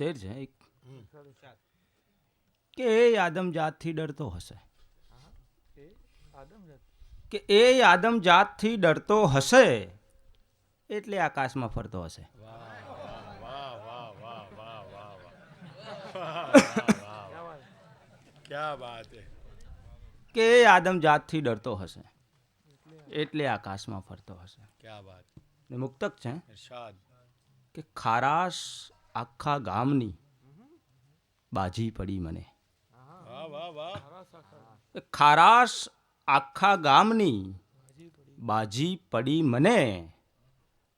Share છે એક કે એ આદમ જાતથી ડરતો હશે, કે એ આદમ જાતથી ડરતો હશે એટલે આકાશમાં ફરતો હશે. क्या बात है. કે એ આદમ જાતથી ડરતો હશે એટલે આકાશમાં ફરતો હશે. क्या बात. ને મુક્તક છે इरशाद. કે ખારાશ આખા ગામની બાજી પડી મને. वाह वाह वाह. કે ખારાશ આખા ગામની બાજી પડી મને,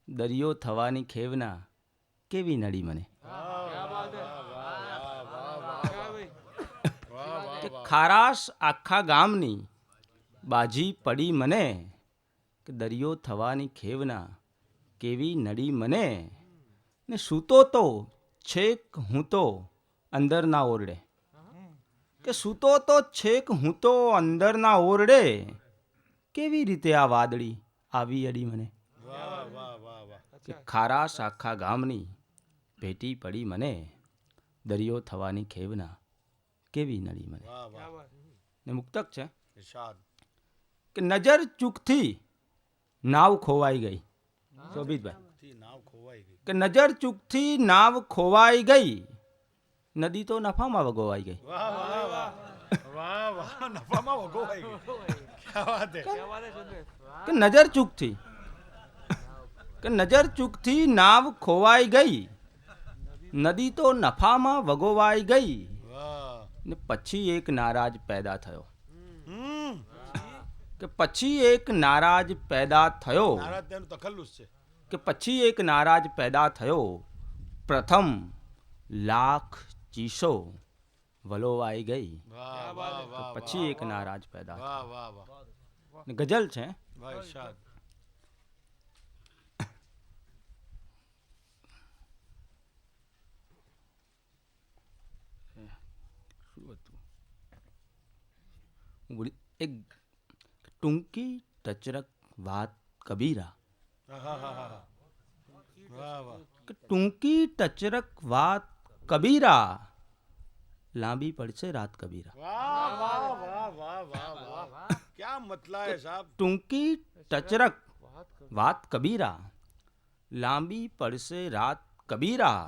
દરિયો થવાની ખેવના કેવી નડી મને. કે ખારાશ આખા ગામની બાજી પડી મને, કે દરિયો થવાની ખેવના કેવી નડી મને. ને સૂતો તો છેક હું તો અંદરના ઓરડે, કે સૂતો તો છેક હું તો અંદરના ઓરડે, કેવી રીતે આ વાદળી આવી અડી મને. वाह वाह वाह वाह. કે ખારાશ આખા ગામની ભેટી પડી મને, દરિયો થવાની ખેવના કેવી નડી મને. वाह वाह. ને મુક્તક છે इरशाद. કે નજર ચૂકથી નાવ ખોવાઈ ગઈ. શોભિતભાઈ, थी नाव खोवाई गई. કે નજર ચૂકથી નાવ ખોવાઈ ગઈ, નદી તો નફામાં વગોવાઈ ગઈ. वाह वाह वाह. वाह वाह. नफाમાં વગોવાઈ ગઈ. क्या बात है. કે નજર ચૂકથી, કે નજર ચૂકથી નાવ ખોવાઈ ગઈ, નદી તો નફામાં વગોવાઈ ગઈ. વાહ. ને પછી એક નારાજ પેદા થયો, હમ. કે પછી એક નારાજ પેદા થયો, નારાજ તેનું તખલ્લુસ છે. કે પછી એક નારાજ પેદા થયો, પ્રથમ લાખ ચીસો વલોવાઈ ગઈ. વાહ વાહ વાહ. પછી એક નારાજ પેદા થયો. વાહ વાહ વાહ. ને ગઝલ છે વાહ ઇરશાદ. એક ટૂંકી ટચરક વાત કબીરા, આહાહાહા. વાહ વાહ. કે ટૂંકી ટચરક વાત કબીરા, લાંબી પડશે રાત કબીરા. વાહ વાહ વાહ વાહ વાહ વાહ. क्या मतला है साहब. ટૂંકી ટચરક વાત કબીરા, લાંબી પડશે રાત કબીરા,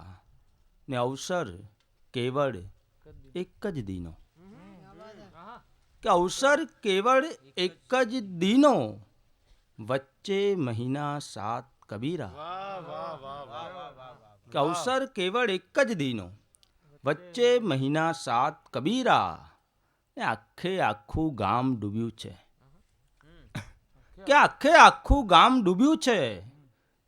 ને અવસર કેવળ એક જ દીનો, કે અવસર કેવળ એક જ દીનો, વચ્ચે મહિના સાત કબીરા. વાહ વાહ વાહ વાહ. કે અવસર કેવળ એક જ દીનો, વચ્ચે મહિના સાત કબીરા, ને આખે આખું ગામ ડૂબ્યું છે, કે આખે આખું ગામ ડૂબ્યું છે,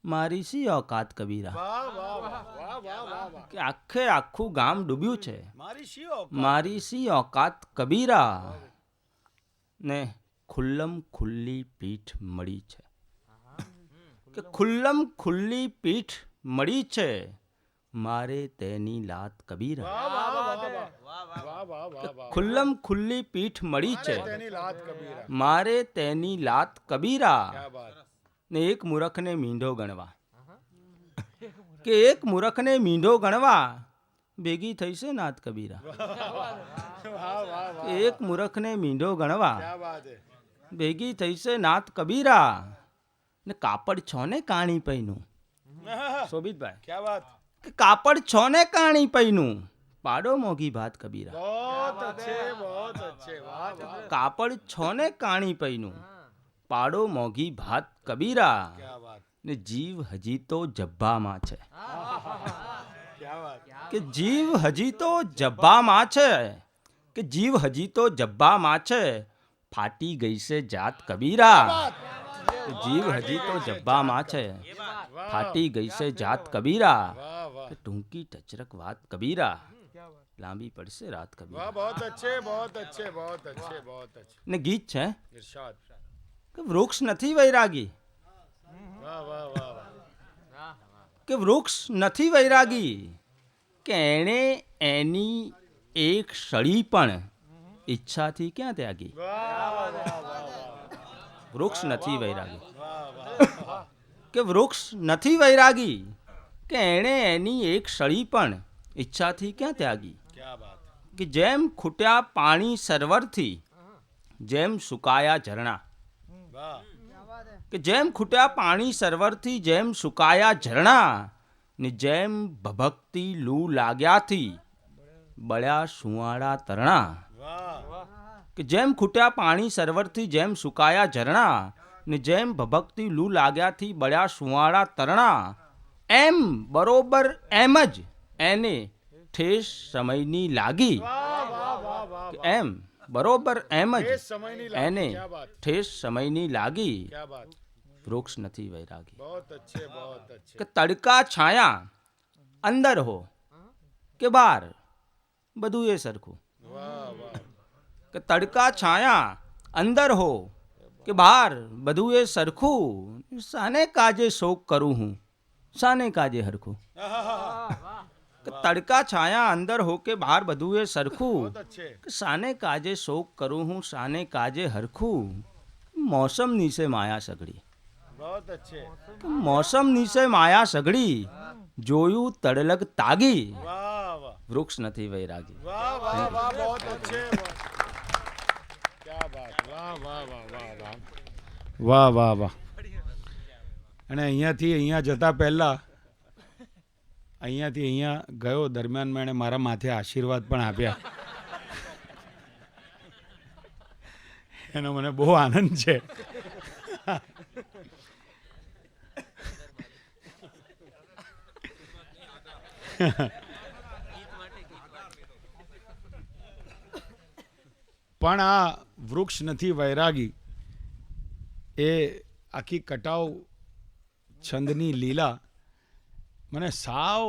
મારી સી औकात કબીરા. વાહ વાહ વાહ વાહ વાહ વાહ વાહ. કે આખે આખું ગામ ડૂબ્યું છે, મારી શી औकात. મારી સી औकात કબીરા, ને ખુલ્લમ ખુલ્લી પીઠ મળી છે, કે ખુલ્લમ ખુલ્લી પીઠ મળી છે, મારે તેની લાત કબીરા. વાહ વાહ વાહ વાહ. વાહ વાહ વાહ વાહ. ખુલ્લમ ખુલ્લી પીઠ મળી છે, તેની લાત કબીરા. મારે તેની લાત કબીરા. क्या बात. ને એક મૂરખને મીંઢો ગણવા, કે એક મૂરખને મીંઢો ગણવા ભેગી થઈ છે નાત કબીરા. वाह वाह वाह. કે એક મૂરખને મીંઢો ગણવા क्या बात है. ભેગી થઈ છે નાત કબીરા, ને કાપડ છો ને કાણી પૈનું. શોભિતભાઈ, क्या बात. કે કાપડ છો ને કાણી પૈનું, પાડો મોઘી ભાત કબીરા. बहुत अच्छे बहुत अच्छे. वाह वाह. કાપડ છો ને કાણી પૈનું, પાડો મોઘી ભાત કબીરા, क्या बात. ને જીવ હજી તો જબ્બામાં છે, क्या बात. કે જીવ હજી તો જબ્બામાં છે, કે જીવ હજી તો જબ્બામાં છે, ફાટી ગઈ છે જાત કબીરા. કે જીવ હજી તો જબ્બામાં છે, ફાટી ગઈ છે જાત કબીરા, वाह वाह. કે ટૂંકી ટચરક વાત કબીરા, લાંબી પડશે રાત वाह કબીરા. बहुत अच्छे बहुत अच्छे बहुत अच्छे बहुत अच्छे. ને ગીત છે इरशाद. કે વૃક્ષ નથી વૈરાગી, वाह वाह वाह वाह. કે વૃક્ષ નથી વૈરાગી, કે એણે એની એક સળી પણ ઈચ્છાથી ક્યાં ત્યાગી. वाह वाह वाह वाह. વૃક્ષ નથી વૈરાગી, वाह वाह वाह. કે વૃક્ષ નથી વૈરાગી, કે એણે એની એક સળી પણ ઈચ્છાથી ક્યાં ત્યાગી क्या बात કે જેમ ખૂટ્યા પાણી સરોવરથી જેમ સુકાયા ઝરણા वाह કે જેમ ખૂટ્યા પાણી સરોવરથી જેમ સુકાયા ઝરણા ને જેમ ભભકતી લૂ લાગ્યાથી બળ્યા સુવાળા તરણા वाह કે જેમ ખૂટ્યા પાણી સરોવરથી જેમ સુકાયા ઝરણા ને જેમ ભભકતી લૂ લાગ્યાથી બળ્યા સુવાળા તરણા એમ બરોબર એમ જ એને ઠેસ સમયની લાગી वाह वाह वाह वाह કે એમ બરોબર એમ જ ઠેસ સમયની લાગી. એને ક્યા બાત. ઠેસ સમયની લાગી क्या बात વૃક્ષ નથી વૈરાગી बहुत अच्छे बहुत अच्छे કે તડકા છાયા અંદર હો કે બહાર બધું એ સરખું वाह वाह કે તડકા છાયા અંદર હો કે બહાર બધું એ સરખું સાને કાજે શોક કરું હું સાને કાજે હરખું કે તડકા છાયા અંદર હો કે બહાર બધું એ સરખું बहुत अच्छे કે સાને કાજે શોક કરું હું સાને કાજે હરખું મોસમ નીસે માયા સગડી बहुत अच्छे કે મોસમ નીસે માયા સગડી જોયું તડલક તાગી वाह वाह વૃક્ષ નથી વૈરાગી वाह वाह वाह बहुत अच्छे क्या बात वाह वाह वाह वाह वाह वाह वाह वाह અને અહીંયાથી અહીંયા જતા પહેલા અહીંયાથી અહીંયા ગયો દરમિયાનમાં એણે મારા માથે આશીર્વાદ પણ આપ્યા એનો મને બહુ આનંદ છે પણ આ વૃક્ષ નથી વૈરાગી એ આખી કટાવ છંદની લીલા મને સાવ